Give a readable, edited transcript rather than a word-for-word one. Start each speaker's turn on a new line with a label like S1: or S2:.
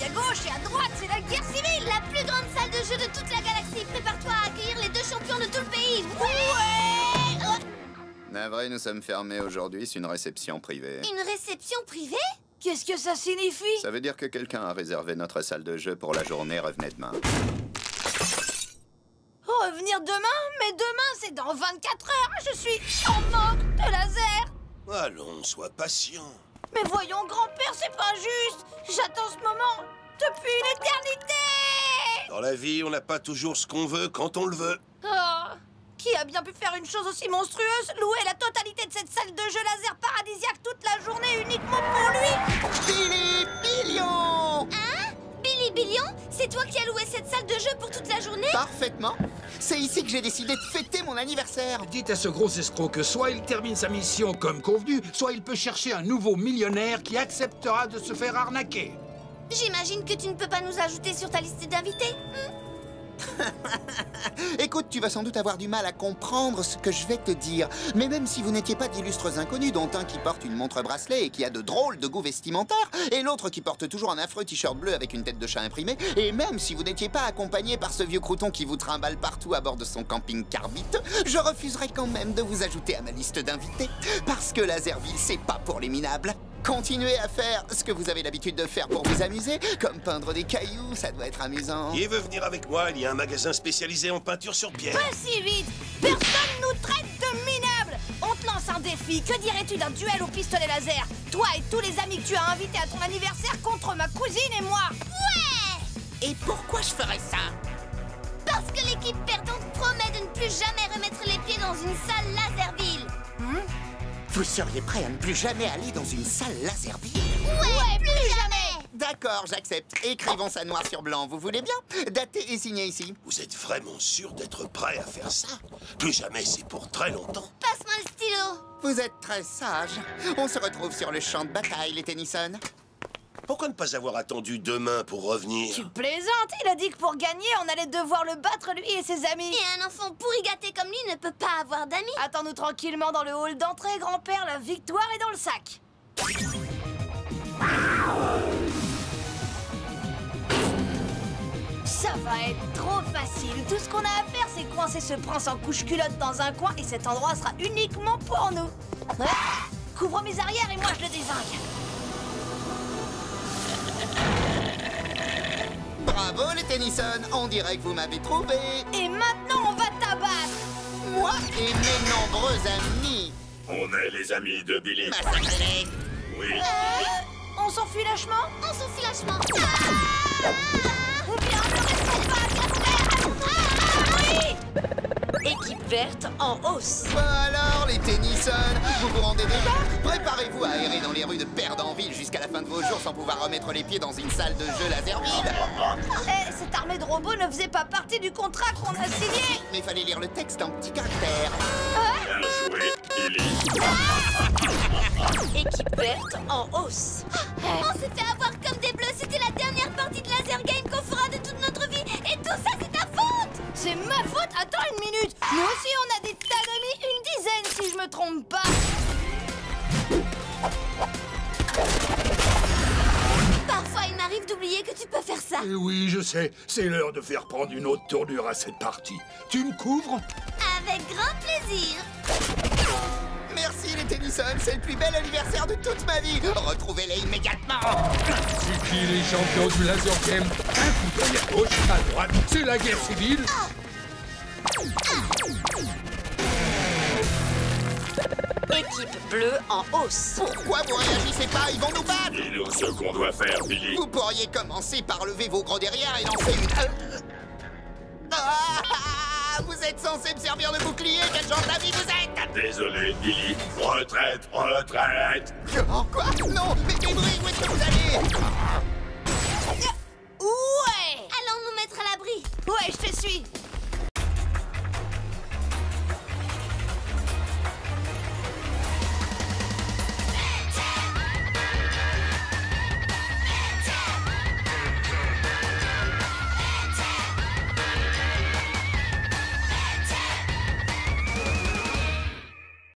S1: à gauche et à droite, c'est la guerre civile.
S2: La plus grande salle de jeu de toute la galaxie. Prépare-toi à accueillir les 2 champions de tout le pays.
S1: Ouais.
S3: Navré, nous sommes fermés aujourd'hui, c'est une réception privée.
S2: Une réception privée?
S1: Qu'est-ce que ça signifie?
S3: Ça veut dire que quelqu'un a réservé notre salle de jeu pour la journée, revenez demain.
S1: Revenir demain? Mais demain, c'est dans 24 heures. Je suis en manque de laser.
S4: Allons, sois patient.
S1: Mais voyons, grand-père, c'est pas juste. J'attends ce moment depuis une éternité.
S4: Dans la vie, on n'a pas toujours ce qu'on veut quand on le veut.
S1: Oh, qui a bien pu faire une chose aussi monstrueuse? Louer la totalité de cette salle de jeu laser paradisiaque toute la journée uniquement pour lui?
S3: Billy Billion!
S2: Hein? Billy Billion? C'est toi qui as loué cette salle de jeu pour toute la journée?
S3: Parfaitement. C'est ici que j'ai décidé de fêter mon anniversaire.
S5: Dites à ce gros escroc que soit il termine sa mission comme convenu, soit il peut chercher un nouveau millionnaire qui acceptera de se faire arnaquer.
S2: J'imagine que tu ne peux pas nous ajouter sur ta liste d'invités.
S3: Écoute, tu vas sans doute avoir du mal à comprendre ce que je vais te dire. Mais même si vous n'étiez pas d'illustres inconnus, dont un qui porte une montre bracelet et qui a de drôles de goûts vestimentaires, et l'autre qui porte toujours un affreux t-shirt bleu avec une tête de chat imprimée, et même si vous n'étiez pas accompagné par ce vieux crouton qui vous trimballe partout à bord de son camping-car biteux, je refuserai quand même de vous ajouter à ma liste d'invités. Parce que Laserville, c'est pas pour les minables. Continuez à faire ce que vous avez l'habitude de faire pour vous amuser, comme peindre des cailloux, ça doit être amusant.
S4: Qui veut venir avec moi? Il y a un magasin spécialisé en peinture sur pierre.
S1: Pas si vite. Personne nous traite de minables. On te lance un défi. Que dirais-tu d'un duel au pistolet laser? Toi et tous les amis que tu as invités à ton anniversaire contre ma cousine et moi.
S2: Ouais!
S3: Et pourquoi je ferais ça?
S2: Parce que l'équipe perdante promet de ne plus jamais remettre les pieds dans une salle Laserville.
S3: Vous seriez prêt à ne plus jamais aller dans une salle Laserville?
S2: Ouais, plus jamais!
S3: D'accord, j'accepte. Écrivons ça noir sur blanc, vous voulez bien? Daté et signé ici.
S4: Vous êtes vraiment sûr d'être prêt à faire ça? Plus jamais, c'est pour très longtemps.
S2: Passe-moi le stylo.
S3: Vous êtes très sage. On se retrouve sur le champ de bataille, les Tennyson.
S4: Pourquoi ne pas avoir attendu demain pour revenir?
S1: Tu plaisantes. Il a dit que pour gagner, on allait devoir le battre lui et ses amis.
S2: Et un enfant pourri gâté comme lui ne peut pas avoir d'amis.
S1: Attends-nous tranquillement dans le hall d'entrée, grand-père. La victoire est dans le sac. Ça va être trop facile. Tout ce qu'on a à faire, c'est coincer ce prince en couche-culotte dans un coin et cet endroit sera uniquement pour nous. Ouais. Couvre mes arrières et moi je le dézingue.
S3: Bravo, les Tennyson. On dirait que vous m'avez trouvé.
S1: Et maintenant, on va t'abattre.
S3: Moi et mes nombreux amis.
S6: On est les amis de Billy.
S3: Massacrez-les.
S6: Oui.
S1: On s'enfuit lâchement?
S2: On s'enfuit lâchement.
S1: Ou bien on ne reste pas à oui. Équipe verte en hausse.
S3: Bah alors, les Tennyson, vous vous rendez déjà? Préparez-vous à errer dans les rues de Perdanville jusqu'à la fin de vos jours sans pouvoir remettre les pieds dans une salle de jeu Laserville.
S1: Eh, cette armée de robots ne faisait pas partie du contrat qu'on a signé.
S3: Mais il fallait lire le texte en petits caractères.
S6: Bien joué, Billy.
S1: Équipe verte en hausse.
S2: On s'est fait avoir comme des bleus. C'était la dernière partie de Laser Game qu'on fera de toute notre vie. Et tout ça, c'est ta faute.
S1: C'est ma faute. Attends une minute. Nous aussi, on a des tas d'amis, une dizaine si je me trompe pas.
S2: Parfois, il m'arrive d'oublier que tu peux faire ça.
S5: Eh oui, je sais, c'est l'heure de faire prendre une autre tournure à cette partie. Tu me couvres?
S2: Avec grand plaisir.
S3: Merci, les Tennyson. C'est le plus bel anniversaire de toute ma vie. Retrouvez-les immédiatement.
S5: C'est qui les champions du laser game? Un coup d'œil à gauche, à droite, c'est la guerre civile.
S1: Équipe bleue en hausse.
S3: Pourquoi vous réagissez pas? Ils vont nous battre.
S6: Dis-nous ce qu'on doit faire, Billy.
S3: Vous pourriez commencer par lever vos gros derrière et lancer une... Ah, vous êtes censé me servir de bouclier. Quel genre d'amis vous êtes?
S6: Désolé, Billy. Retraite, retraite.
S3: Oh, quoi? Non, mais débris, où est-ce que vous allez?
S1: Ouais.
S2: Allons nous mettre à l'abri.
S1: Ouais, je te suis.